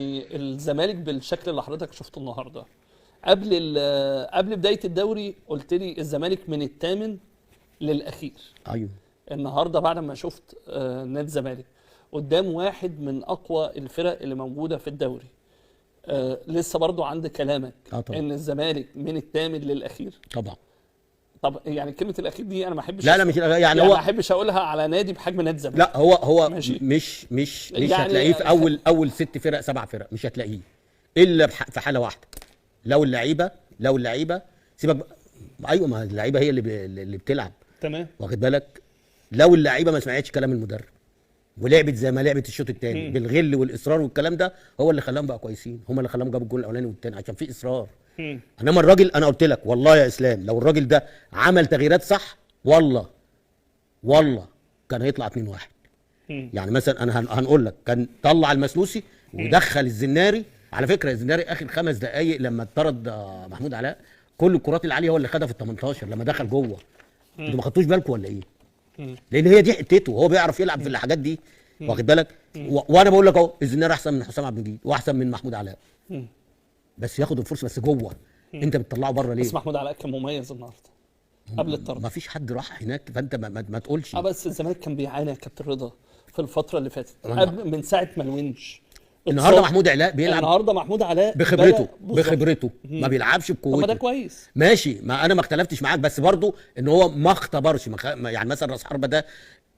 الزمالك بالشكل اللي حضرتك شفته النهارده قبل بدايه الدوري قلت لي الزمالك من الثامن للاخير. ايوه النهارده بعد ما شفت نادي الزمالك قدام واحد من اقوى الفرق اللي موجوده في الدوري، لسه برضو عند كلامك طبعا. ان الزمالك من الثامن للاخير. طبعا. طب يعني كلمه الاخير دي انا ما احبش، لا مش يعني هو ما احبش اقولها على نادي بحجم نادي الزمالك. لا هو ماشي. مش يعني هتلاقيه في اول 6 فرق 7 فرق، مش هتلاقيه الا في حاله واحده. لو اللعيبه سيبك ايوه، ما اللعيبه هي اللي بتلعب، تمام، واخد بالك. لو اللعيبه ما سمعتش كلام المدرب ولعبت زي ما لعبت الشوط الثاني بالغل والاصرار والكلام ده، هو اللي خلاهم بقى كويسين، هم اللي خلاهم جابوا الجول الاولاني والثاني عشان في اصرار. انما الراجل انا قلت لك والله يا اسلام، لو الراجل ده عمل تغييرات صح والله كان هيطلع 2-1. يعني مثلا انا هنقول لك كان طلع المسلوسي ودخل الزناري. على فكره الزناري اخر 5 دقائق لما اتطرد محمود علاء كل الكرات العاليه هو اللي خدها في ال 18 لما دخل جوه. انتوا ما خدتوش بالكم ولا ايه؟ لان هي دي حتته، هو بيعرف يلعب في الحاجات دي، واخد بالك. وانا بقول لك اهو الزناري احسن من حسام عبد المجيد واحسن من محمود علاء، بس ياخد الفرصه بس جوه. انت بتطلعه بره ليه؟ بس محمود علاء كان مميز النهارده قبل الطرد. ما فيش حد راح هناك، فانت ما تقولش. بس الزمالك كان بيعاني يا كابتن رضا في الفتره اللي فاتت قبل من ساعه ما الونش. النهارده محمود علاء بيلعب، النهارده محمود علاء بخبرته ما بيلعبش بقوته. طب ما ده كويس، ماشي، ما انا ما اختلفتش معاك، بس برضو ان هو ما اختبرش يعني مثلا راس حربه ده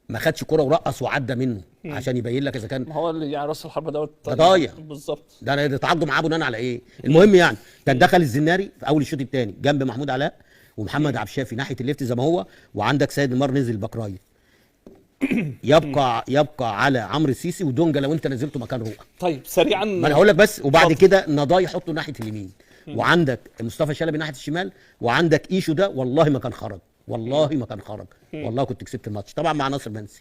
ما خدش كرة ورقص وعدى منه عشان يبين لك اذا كان، ما هو اللي يعني راس الحربه دوت ضايع بالظبط. ده اتعاقدوا معاه بناء على ايه؟ المهم يعني كان دخل الزناري في اول الشوط الثاني جنب محمود علاء ومحمد عبد الشافي ناحيه الليفت زي ما هو، وعندك سيد المار نزل باك. يبقى على عمرو السيسي ودونجا لو انت نزلته مكان رؤى. طيب سريعا ما انا هقول لك بس، وبعد كده نضاي يحطه ناحيه اليمين، وعندك مصطفى شلبي ناحيه الشمال، وعندك ايشو ده والله ما كان خرج، والله كنت كسبت الماتش طبعا مع ناصر منسي.